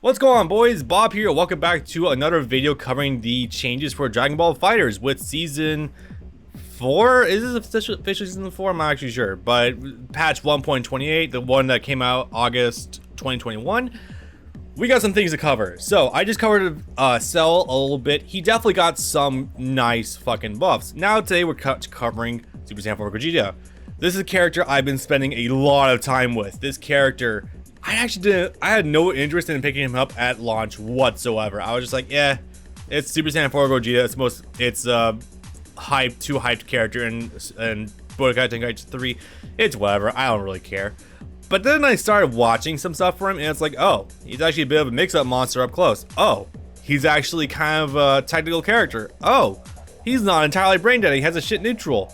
What's going on, boys? Bob here. Welcome back to another video covering the changes for Dragon Ball FighterZ with season 4. Is this officially season 4? I'm not actually sure, but patch 1.28, the one that came out August 2021. We got some things to cover. So I just covered Cell a little bit. He definitely got some nice fucking buffs. Now today we're covering Super Saiyan 4 Gogeta. This is a character I've been spending a lot of time with. This character, I had no interest in picking him up at launch whatsoever. I was just like, yeah, it's Super Saiyan 4 Gogeta. It's too hyped character and Budokai Tenkaichi 3. It's whatever. I don't really care. But then I started watching some stuff for him, and it's like, oh, he's actually a bit of a mix-up monster up close. Oh, he's actually kind of a technical character. Oh, he's not entirely brain dead. He has a shit neutral,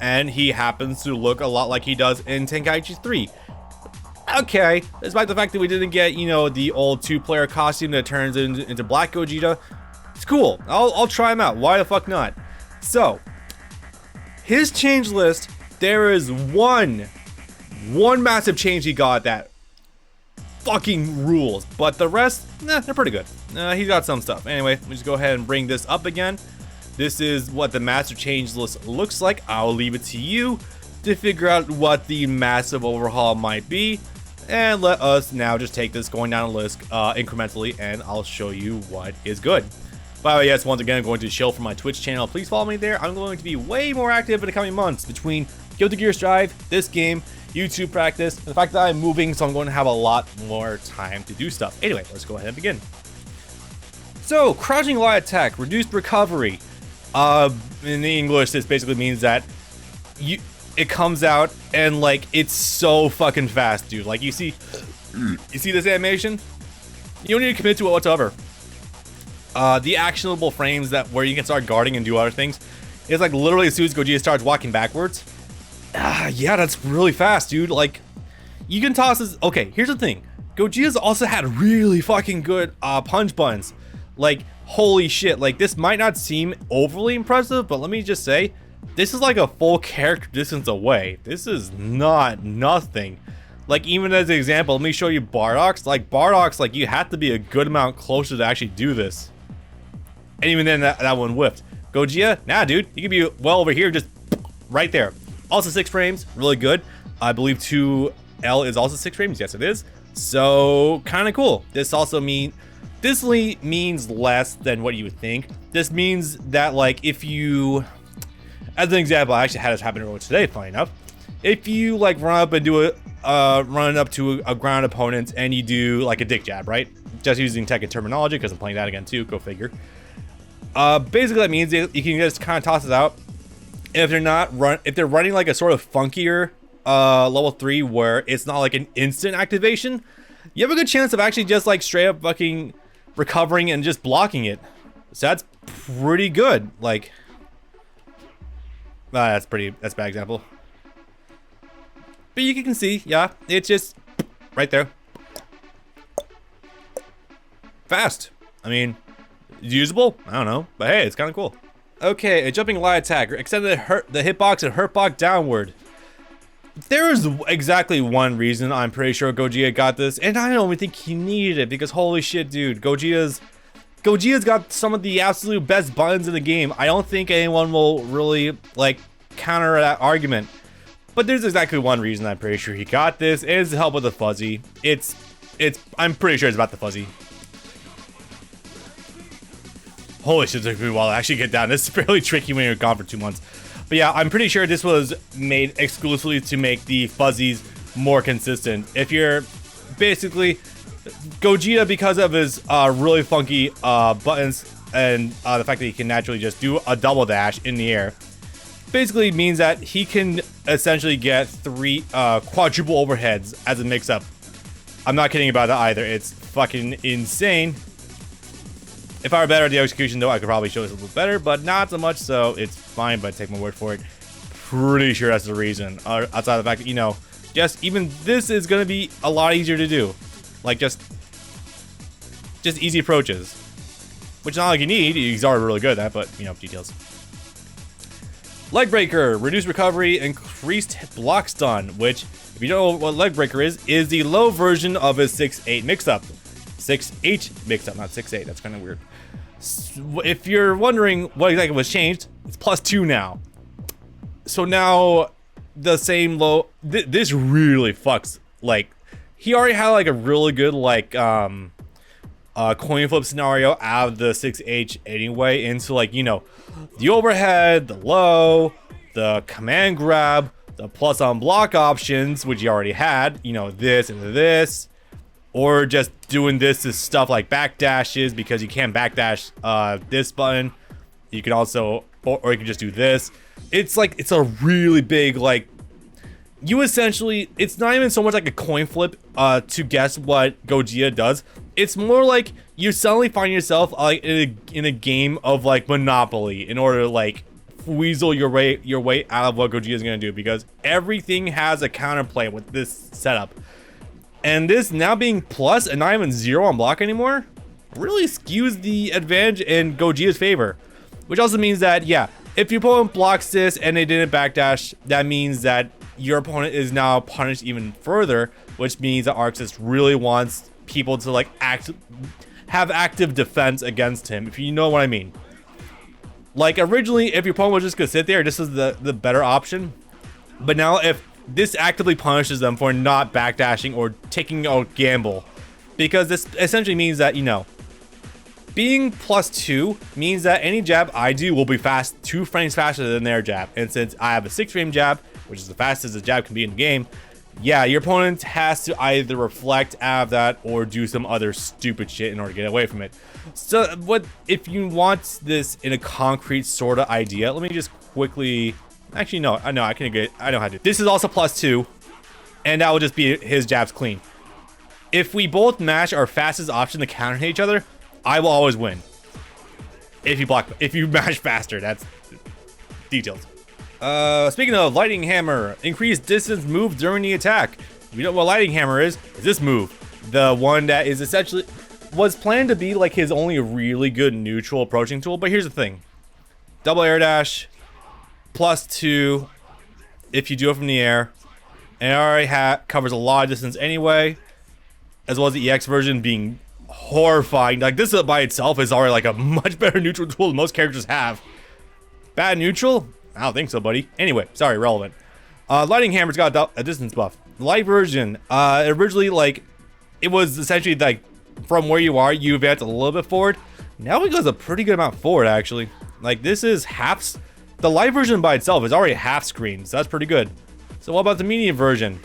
and he happens to look a lot like he does in Tenkaichi 3. Okay, despite the fact that we didn't get, you know, the old 2-player costume that turns into Black Gogeta, it's cool. I'll try him out. Why the fuck not? So, his change list, there is one massive change he got that fucking rules, but the rest, they're pretty good. He's got some stuff. Anyway, let me just go ahead and bring this up again. This is what the massive change list looks like. I'll leave it to you to figure out what the massive overhaul might be. And let us now just take this going down the list incrementally, and I'll show you what is good. By the way, yes, once again, I'm going to chill for my Twitch channel. Please follow me there. I'm going to be way more active in the coming months between Guilty Gear Strive, this game, YouTube practice, and the fact that I'm moving, so I'm going to have a lot more time to do stuff. Anyway, let's go ahead and begin. So, crouching light attack, reduced recovery. In the English, this basically means that it comes out and like it's so fucking fast, dude. Like you see this animation, you don't need to commit to it whatsoever. The actionable frames that where you can start guarding and do other things is like literally as soon as Gogeta starts walking backwards. Yeah, that's really fast, dude. Like you can toss this. Okay, here's the thing. Gogeta's also had really fucking good punch buttons. Like holy shit. Like this might not seem overly impressive, but let me just say, this is like a full character distance away. This is not nothing. Like even as an example, let me show you Bardock's. Like Bardock's, like you have to be a good amount closer to actually do this. And even then that one whiffed. Gogeta, nah dude, you can be well over here, just right there. Also 6 frames, really good. I believe 2L is also 6 frames, yes it is. So kind of cool. This also means less than what you would think. This means that like if you, as an example, I actually had this happen earlier today, funny enough. If you like run up and do run up to a ground opponent and you do like a dick jab, right? Just using Tekken terminology because I'm playing that again too, go figure. Basically that means you can just kind of toss it out. If they're running like a sort of funkier level 3 where it's not like an instant activation, you have a good chance of actually just like straight up fucking recovering and just blocking it. So that's pretty good. Like that's a bad example. But you can see, yeah, it's just right there. Fast. I mean, usable? I don't know, but hey, it's kind of cool. Okay, a jumping light attack. Extend the hitbox and hurt block downward. There is exactly one reason I'm pretty sure Gogeta got this, and I don't even think he needed it because holy shit, dude, Gogeta's got some of the absolute best buttons in the game. I don't think anyone will really like counter that argument. But there's exactly one reason I'm pretty sure he got this, and it's to help with the fuzzy. I'm pretty sure it's about the fuzzy. Holy shit, it took me a while to actually get down. This is fairly tricky when you're gone for 2 months. But yeah, I'm pretty sure this was made exclusively to make the fuzzies more consistent. If you're basically Gogeta, because of his really funky buttons and the fact that he can naturally just do a double dash in the air, basically means that he can essentially get 3 quadruple overheads as a mix-up. I'm not kidding about that either. It's fucking insane. If I were better at the execution though, I could probably show this a little better, but not so much, so it's fine, but take my word for it. Pretty sure that's the reason. Outside of the fact that, you know, just even this is going to be a lot easier to do. Like just easy approaches. Which not like you need, he's already really good at that, but, you know, details. Leg breaker, reduced recovery, increased block stun, which, if you don't know what leg breaker is the low version of his 6-8 mix-up. 6H mix up, not 6A. That's kind of weird. If you're wondering what exactly was changed, it's +2 now. So now the same low. This really fucks. Like, he already had like a really good like coin flip scenario out of the 6H anyway, into like, you know, the overhead, the low, the command grab, the plus on block options, which you already had, you know, this and this, or just doing this is stuff like backdashes, because you can't backdash this button. You can also, or you can just do this. It's like, it's a really big, like, you essentially, it's not even so much like a coin flip to guess what Gogeta does. It's more like you suddenly find yourself like in a game of like Monopoly in order to like weasel your way out of what Gogeta is gonna do, because everything has a counterplay with this setup. And this now being plus and not even 0 on block anymore really skews the advantage in Gogeta's favor. Which also means that, yeah, if your opponent blocks this and they didn't backdash, that means that your opponent is now punished even further, which means that Arxis really wants people to like have active defense against him, if you know what I mean. Like, originally, if your opponent was just gonna sit there, this is the better option. But now if this actively punishes them for not backdashing or taking a gamble, because this essentially means that, you know, being +2 means that any jab I do will be 2 frames faster than their jab. And since I have a 6-frame jab, which is the fastest a jab can be in the game, yeah, your opponent has to either reflect out of that or do some other stupid shit in order to get away from it. So what if you want this in a concrete sort of idea? Let me just quickly, actually no, I know I know how to do it. This is also +2, and that will just be his jabs clean. If we both match our fastest option to counter each other, I will always win. If you match faster, that's details. Speaking of lightning hammer, increase distance move during the attack. You know what lightning hammer is this move. The one that is essentially, was planned to be like his only really good neutral approaching tool, but here's the thing. Double air dash, +2 if you do it from the air, and it already covers a lot of distance anyway, as well as the EX version being horrifying. Like, this by itself is already like a much better neutral tool than most characters have. Bad neutral? I don't think so, buddy. Anyway, sorry, relevant. Lightning hammer's got a distance buff. The light version, originally, like, it was essentially like from where you are, you advance a little bit forward. Now it goes a pretty good amount forward, actually. Like, this is half. The light version by itself is already half screen, so that's pretty good. So what about the medium version?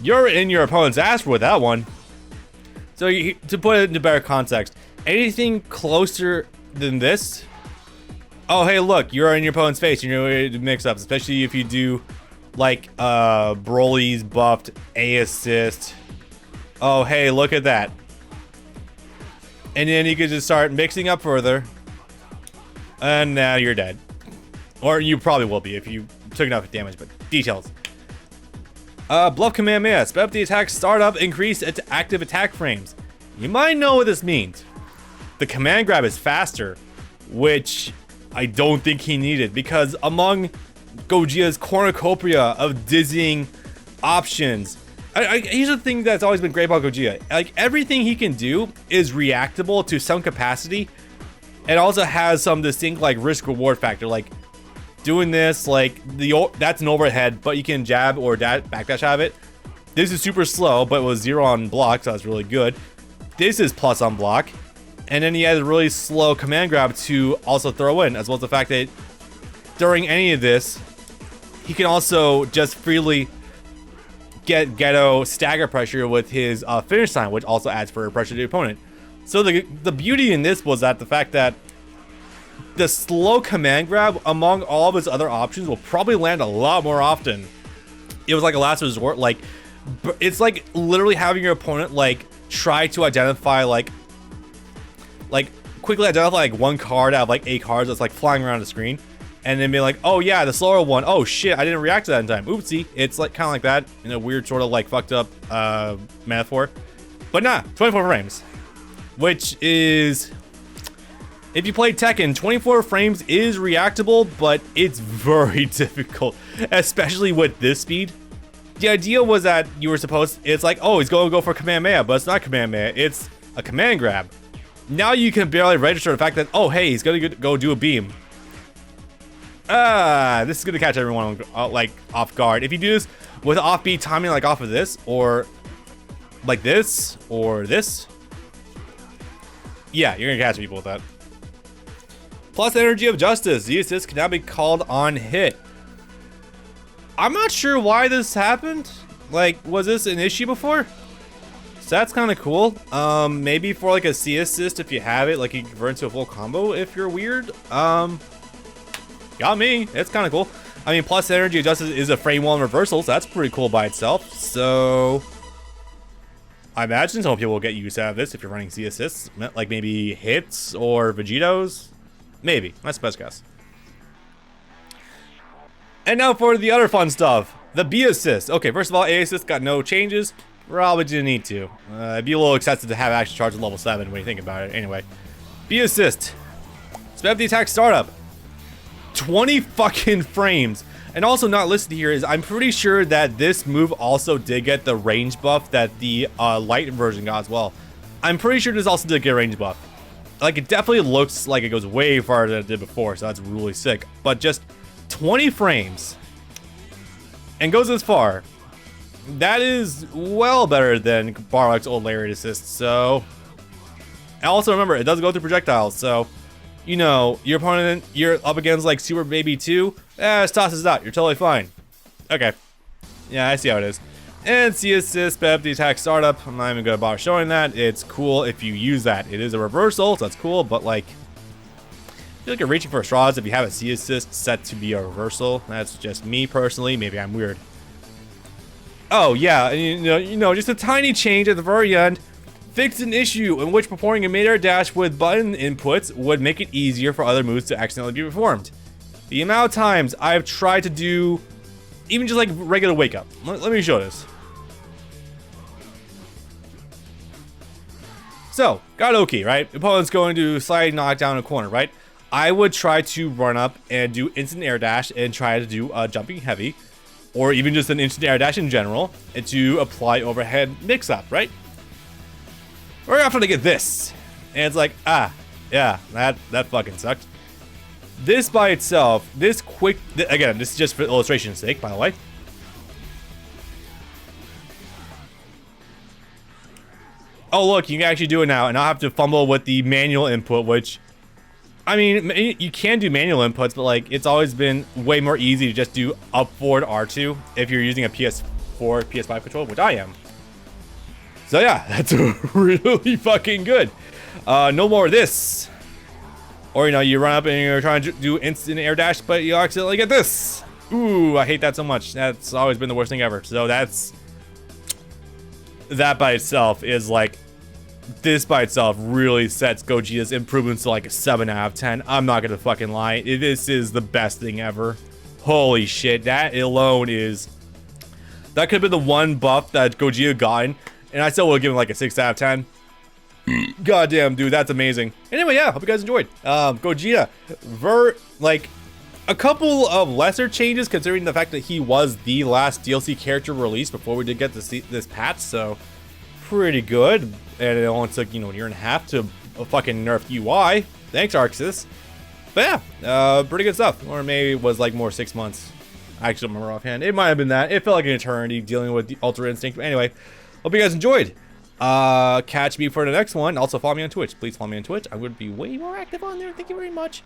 You're in your opponent's ass with that one. So to put it into better context, anything closer than this, oh hey look, you're in your opponent's face, you know, mix ups, especially if you do like Broly's buffed A assist. Oh hey, look at that. And then you could just start mixing up further, and now you're dead. Or you probably will be if you took enough damage, but details. Bluff Kamehameha, sped up the attack startup, increase its active attack frames. You might know what this means. The command grab is faster, which I don't think he needed, because among Gogeta's cornucopia of dizzying options, here's the thing that's always been great about Gogeta. Like, everything he can do is reactable to some capacity, and also has some distinct like risk reward factor. Like, doing this, like, that's an overhead, but you can jab or backdash out of it. This is super slow, but it was 0 on block, so that's really good. This is plus on block. And then he has a really slow command grab to also throw in, as well as the fact that during any of this, he can also just freely get Ghetto stagger pressure with his finish sign, which also adds further pressure to the opponent. So the beauty in this was that the fact that the slow command grab among all of his other options will probably land a lot more often. It was like a last resort. Like, it's like literally having your opponent like try to identify like quickly identify like one card out of like 8 cards that's like flying around the screen, and then be like, oh yeah, the slower one, oh shit, I didn't react to that in time, oopsie. It's like kind of like that in a weird sort of like fucked up metaphor. But nah, 24 frames, which is, if you play Tekken, 24 frames is reactable, but it's very difficult, especially with this speed. the idea was that you were supposed, it's like, oh, he's going to go for Kamehameha, but it's not Kamehameha, it's a command grab. Now you can barely register the fact that, oh, hey, he's going to go do a beam. This is going to catch everyone like off guard. If you do this with offbeat timing, like off of this, or like this, or this, yeah, you're going to catch people with that. Plus Energy of Justice. The assist can now be called on hit. I'm not sure why this happened. Like, was this an issue before? So that's kind of cool. Maybe for like a C assist, if you have it, like you can convert into a full combo if you're weird. Got me. It's kind of cool. I mean, plus Energy of Justice is a frame 1 reversal, so that's pretty cool by itself. So I imagine some people will get use out of this if you're running C assists, like maybe hits or Vegetos. Maybe. That's the best guess. And now for the other fun stuff. The B assist. Okay, first of all, A assist got no changes. Probably didn't need to. It'd be a little excessive to have action charge at level 7 when you think about it. Anyway. B assist. Sped up the attack startup. 20 fucking frames. And also not listed here is I'm pretty sure that this move also did get the range buff that the light version got as well. I'm pretty sure this also did get a range buff. Like, it definitely looks like it goes way farther than it did before, so that's really sick. But just 20 frames and goes this far. That is well better than Barlock's old Lariat assist. So, and also remember, it doesn't go through projectiles, so you know, your opponent, you're up against like Super Baby 2, just tosses it out. You're totally fine. Okay. Yeah, I see how it is. And C assist, sped up the attack startup. I'm not even gonna bother showing that. It's cool if you use that. It is a reversal, so that's cool, but like, I feel like you're reaching for straws if you have a C assist set to be a reversal. That's just me personally. Maybe I'm weird. Oh yeah, you know, just a tiny change at the very end. Fixed an issue in which performing a mid-air dash with button inputs would make it easier for other moves to accidentally be performed. The amount of times I've tried to do even just like regular wake up. Let me show this. So, got Oki, right? Opponent's going to slide knock down a corner, right? I would try to run up and do instant air dash and try to do a jumping heavy, or even just an instant air dash in general, and to apply overhead mix up, right? Right after they get this, and it's like, ah, yeah, that fucking sucked. This by itself, this quick, again, this is just for illustration's sake, by the way. Oh look, you can actually do it now, and I'll have to fumble with the manual input, which, I mean, you can do manual inputs, but like, it's always been way more easy to just do up forward R2 if you're using a PS4, PS5 controller, which I am. So yeah, that's really fucking good. No more of this. Or, you know, you run up and you're trying to do instant air dash, but you accidentally get this. Ooh, I hate that so much. That's always been the worst thing ever. So that by itself is like, this by itself really sets Gogeta's improvements to like a 7 out of 10. I'm not gonna fucking lie. This is the best thing ever. Holy shit, that alone is... That could have been the one buff that Gogeta gotten, and I still would have given like a 6 out of 10. Goddamn, dude, that's amazing. Anyway, yeah, hope you guys enjoyed. Gogeta, like, a couple of lesser changes considering the fact that he was the last DLC character released before we did get to see this patch, so pretty good. And it only took, you know, a year and a half to fucking nerf UI. Thanks, Arxis. But yeah, pretty good stuff. Or maybe it was like more 6 months. I actually don't remember offhand. It might have been that. It felt like an eternity dealing with the Ultra Instinct. But anyway, hope you guys enjoyed. Catch me for the next one. Also follow me on Twitch. Please follow me on Twitch. I would be way more active on there. Thank you very much.